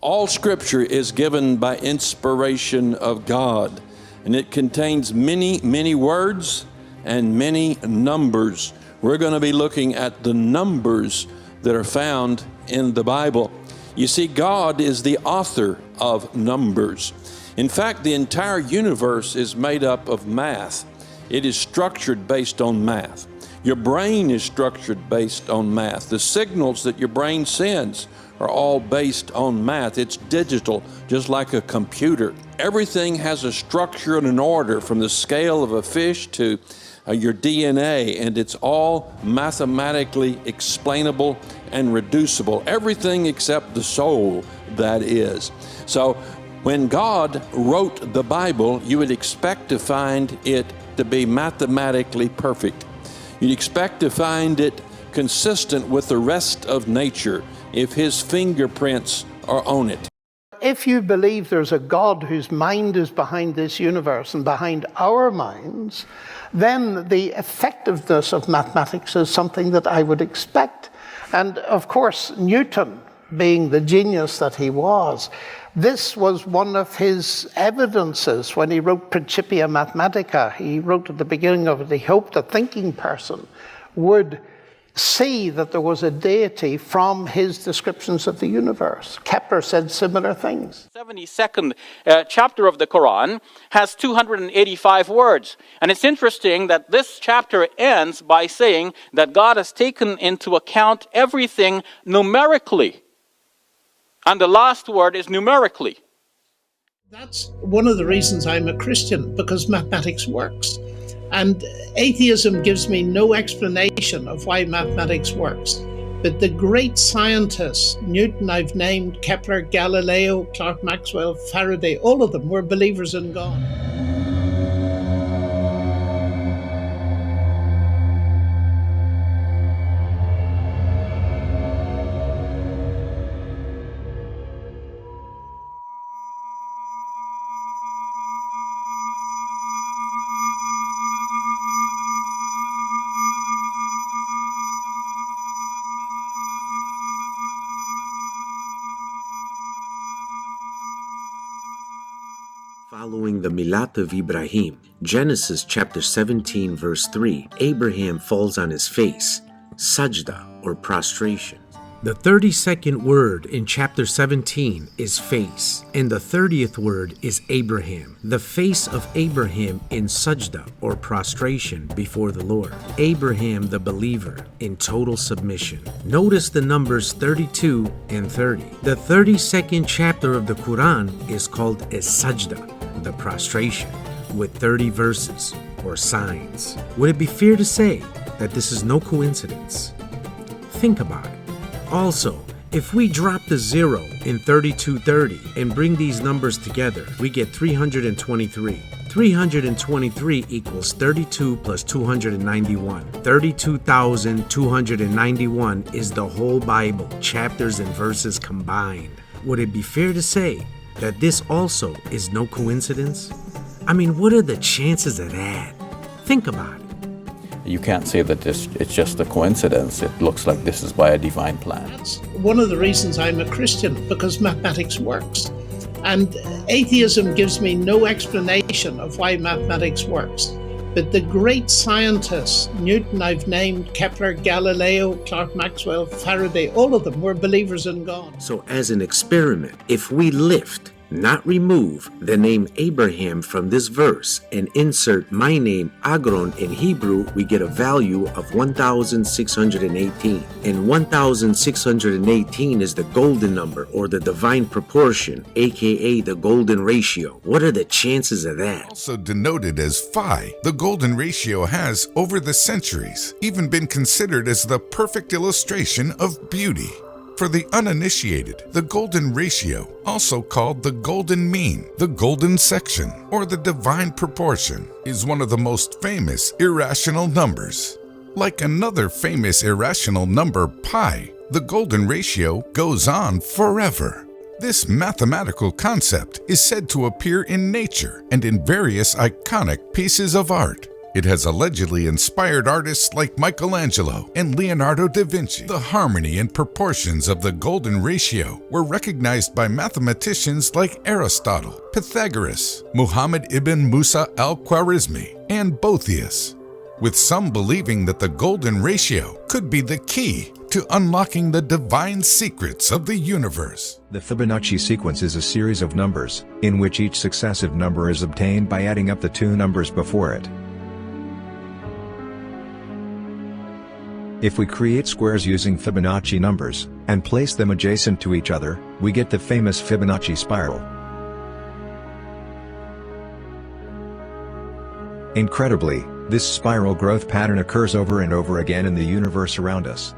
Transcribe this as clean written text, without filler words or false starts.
All Scripture is given by inspiration of God, and it contains many, many words and many numbers. We're going to be looking at the numbers that are found in the Bible. You see, God is the author of numbers. In fact, the entire universe is made up of math. It is structured based on math. Your brain is structured based on math. The signals that your brain sends are all based on math. It's digital, just like a computer. Everything has a structure and an order, from the scale of a fish to your DNA, and it's all mathematically explainable and reducible. Everything except the soul, that is. So when God wrote the Bible, you would expect to find it to be mathematically perfect. You'd expect to find it consistent with the rest of nature if his fingerprints are on it. If you believe there's a God whose mind is behind this universe and behind our minds, then the effectiveness of mathematics is something that I would expect. And of course, Newton, being the genius that he was, this was one of his evidences when he wrote Principia Mathematica. He wrote at the beginning of it, he hoped a thinking person would see that there was a deity from his descriptions of the universe. Kepler said similar things. 72nd chapter of the Quran has 285 words. And it's interesting that this chapter ends by saying that God has taken into account everything numerically. And the last word is numerically. That's one of the reasons I'm a Christian, because mathematics works. And atheism gives me no explanation of why mathematics works. But the great scientists, Newton I've named, Kepler, Galileo, Clerk Maxwell, Faraday, all of them were believers in God. Following the Milat of Ibrahim, Genesis chapter 17 verse 3, Abraham falls on his face, sajda or prostration. The 32nd word in chapter 17 is face, and the 30th word is Abraham, the face of Abraham in sajda or prostration before the Lord. Abraham the believer in total submission. Notice the numbers 32 and 30. The 32nd chapter of the Quran is called as sajda, the prostration, with 30 verses or signs. Would it be fair to say that this is no coincidence? Think about it. Also, if we drop the 0 in 3230 and bring these numbers together, we get 323. 323 equals 32 plus 291. 32,291 is the whole Bible, chapters and verses combined. Would it be fair to say that this also is no coincidence? I mean, what are the chances of that? Think about it. You can't say that it's just a coincidence. It looks like this is by a divine plan. That's one of the reasons I'm a Christian, because mathematics works. And atheism gives me no explanation of why mathematics works. But the great scientists, Newton I've named, Kepler, Galileo, Clerk Maxwell, Faraday, all of them were believers in God. So as an experiment, if we lift, not remove, the name Abraham from this verse and insert my name Agron in Hebrew, we get a value of 1,618. And 1,618 is the golden number, or the divine proportion, aka the golden ratio. What are the chances of that? Also denoted as phi, the golden ratio has, over the centuries, even been considered as the perfect illustration of beauty. For the uninitiated, the golden ratio, also called the golden mean, the golden section, or the divine proportion, is one of the most famous irrational numbers. Like another famous irrational number, pi, the golden ratio goes on forever. This mathematical concept is said to appear in nature and in various iconic pieces of art. It has allegedly inspired artists like Michelangelo and Leonardo da Vinci. The harmony and proportions of the golden ratio were recognized by mathematicians like Aristotle, Pythagoras, Muhammad ibn Musa al-Khwarizmi, and Boethius, with some believing that the golden ratio could be the key to unlocking the divine secrets of the universe. The Fibonacci sequence is a series of numbers, in which each successive number is obtained by adding up the two numbers before it. If we create squares using Fibonacci numbers, and place them adjacent to each other, we get the famous Fibonacci spiral. Incredibly, this spiral growth pattern occurs over and over again in the universe around us.